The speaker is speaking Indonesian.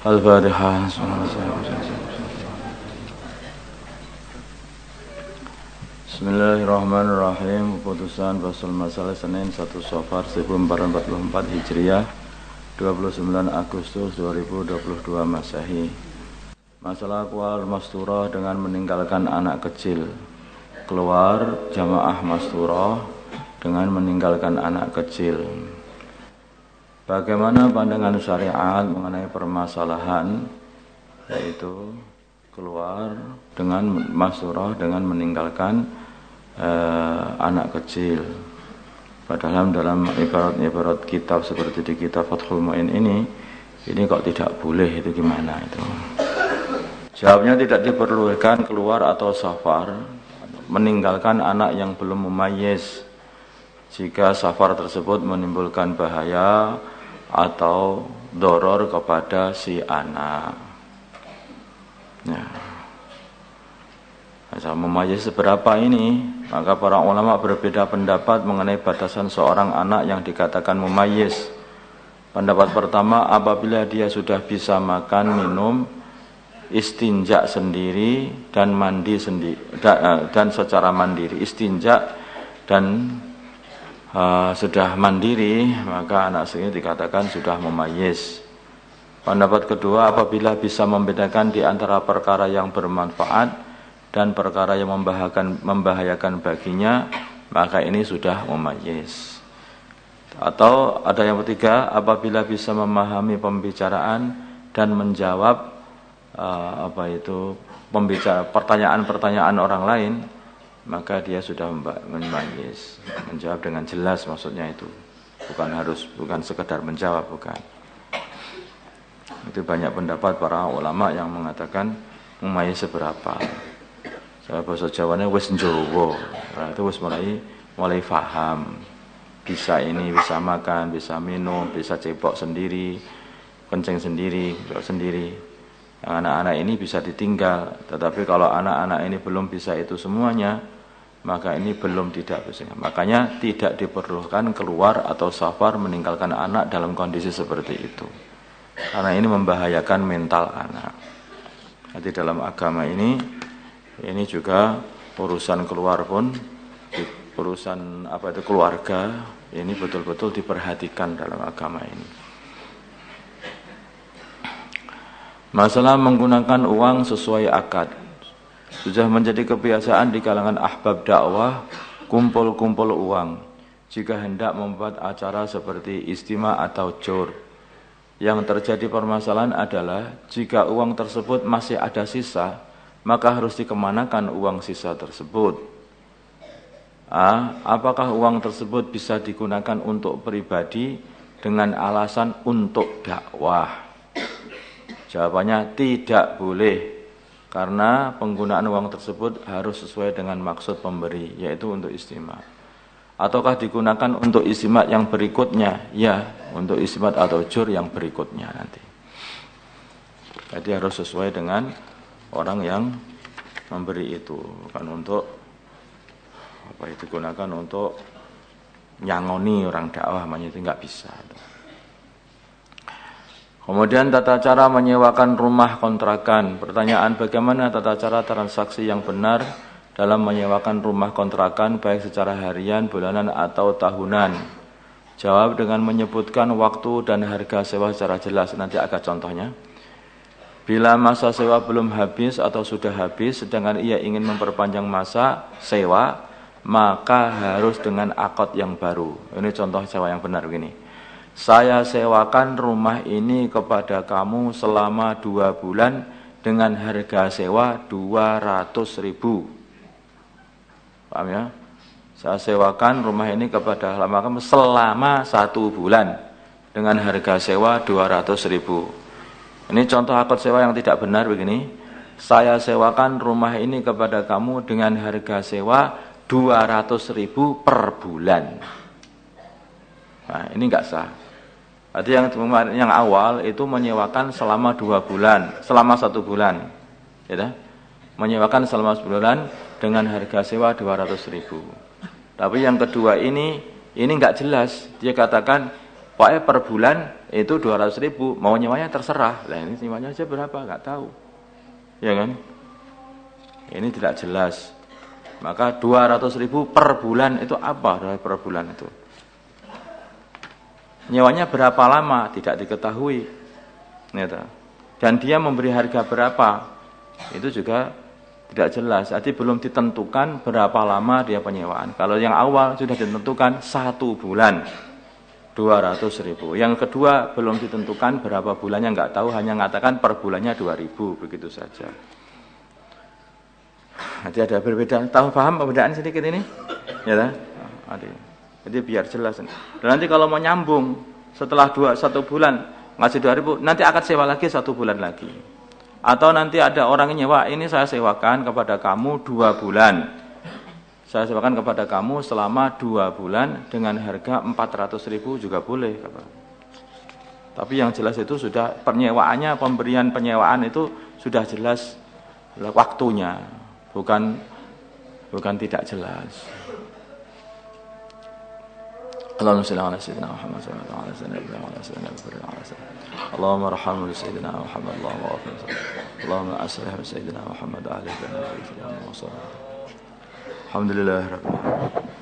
Al-Fatihah. Bismillahirrahmanirrahim. Keputusan Fasal Masalah Senin 1 Safar 1444 Hijriah 29 Agustus 2022 Masehi. Masalah aqwal masturah dengan meninggalkan anak kecil. Keluar jamaah masturah dengan meninggalkan anak kecil. Bagaimana pandangan syariat mengenai permasalahan yaitu keluar dengan masturah dengan meninggalkan anak kecil? Padahal dalam ibarat-ibarat kitab seperti di kitab Fathul Mu'in ini kok tidak boleh, itu gimana itu? Jawabnya tidak diperlukan keluar atau safar meninggalkan anak yang belum mumayyiz jika safar tersebut menimbulkan bahaya atau doror kepada si anak. Ya. Mumayyiz seberapa ini? Maka para ulama berbeda pendapat mengenai batasan seorang anak yang dikatakan mumayyiz. Pendapat pertama, apabila dia sudah bisa makan, minum, istinja sendiri dan mandi sendiri dan secara mandiri, istinja dan sudah mandiri, maka anak ini dikatakan sudah mumayyiz. Pendapat kedua, apabila bisa membedakan di antara perkara yang bermanfaat dan perkara yang membahayakan baginya, maka ini sudah mumayyiz. Atau ada yang ketiga, apabila bisa memahami pembicaraan dan menjawab pertanyaan-pertanyaan orang lain, maka dia sudah mumayyiz. Menjawab dengan jelas maksudnya itu. Bukan sekedar menjawab, bukan. Itu banyak pendapat para ulama yang mengatakan mumayyiz seberapa. Saya bahasa Jawanya wis njowo. Nah, itu wis mulai faham. Bisa ini, bisa makan, bisa minum, bisa cepok sendiri, kencing sendiri, sendiri. Yang anak-anak ini bisa ditinggal. Tetapi kalau anak-anak ini belum bisa itu semuanya, maka ini belum tidak bisa. Makanya tidak diperlukan keluar atau safar meninggalkan anak dalam kondisi seperti itu. Karena ini membahayakan mental anak. Jadi dalam agama ini juga urusan keluar pun, urusan keluarga ini betul-betul diperhatikan dalam agama ini. Masalah menggunakan uang sesuai akad. Sudah menjadi kebiasaan di kalangan ahbab dakwah kumpul-kumpul uang jika hendak membuat acara seperti istima atau jur. Yang terjadi permasalahan adalah jika uang tersebut masih ada sisa, maka harus dikemanakan uang sisa tersebut? Apakah uang tersebut bisa digunakan untuk pribadi dengan alasan untuk dakwah? Jawabannya tidak boleh. Karena penggunaan uang tersebut harus sesuai dengan maksud pemberi, yaitu untuk istimak. Ataukah digunakan untuk istimak yang berikutnya? Ya, untuk istimak atau jur yang berikutnya nanti. Jadi harus sesuai dengan orang yang memberi itu, bukan untuk digunakan untuk nyangoni orang dakwah, itu nggak bisa. Kemudian tata cara menyewakan rumah kontrakan. Pertanyaan, bagaimana tata cara transaksi yang benar dalam menyewakan rumah kontrakan baik secara harian, bulanan atau tahunan? Jawab dengan menyebutkan waktu dan harga sewa secara jelas. Nanti ada contohnya. Bila masa sewa belum habis atau sudah habis sedangkan ia ingin memperpanjang masa sewa, maka harus dengan akad yang baru. Ini contoh sewa yang benar begini. Saya sewakan rumah ini kepada kamu selama 2 bulan dengan harga sewa 200.000. Paham ya? Saya sewakan rumah ini kepada kamu selama 1 bulan dengan harga sewa 200.000. Ini contoh akad sewa yang tidak benar begini. Saya sewakan rumah ini kepada kamu dengan harga sewa 200.000 per bulan. Nah, ini enggak sah. Jadi yang awal itu menyewakan selama 2 bulan, selama 1 bulan, ya, menyewakan selama 1 bulan dengan harga sewa 200.000. Tapi yang kedua ini enggak jelas. Dia katakan Pokoknya per bulan itu 200.000, mau nyewanya terserah. Lah ini nyewanya aja berapa nggak tahu. Ya kan? Ini tidak jelas. Maka 200.000 per bulan itu apa per bulan itu? Nyewanya berapa lama? Tidak diketahui. Dan dia memberi harga berapa? Itu juga tidak jelas. Jadi belum ditentukan berapa lama dia penyewaan. Kalau yang awal sudah ditentukan 1 bulan 200.000. Yang kedua belum ditentukan berapa bulannya, nggak tahu, hanya mengatakan per bulannya 2.000, begitu saja. Nanti ada berbeda. Tahu paham perbedaan sedikit ini? Ya, jadi biar jelas. Dan nanti kalau mau nyambung setelah 1 bulan ngasih 2.000, nanti akan sewa lagi 1 bulan lagi. Atau nanti ada orang yang nyewa, ini saya sewakan kepada kamu 2 bulan. Saya sewakan kepada kamu selama 2 bulan dengan harga 400.000 juga boleh. Tapi yang jelas itu sudah penyewaannya, pemberian penyewaan itu sudah jelas waktunya, bukan tidak jelas. Allahumma shalli ala sayyidina Muhammad wa ala sayyidina Muhammad. Allahumma arhamna sayyidina Muhammad, Allahumma wafina. Allahumma aslih sayyidina Muhammad alaihi wa sallam. Alhamdulillah rabbil alamin.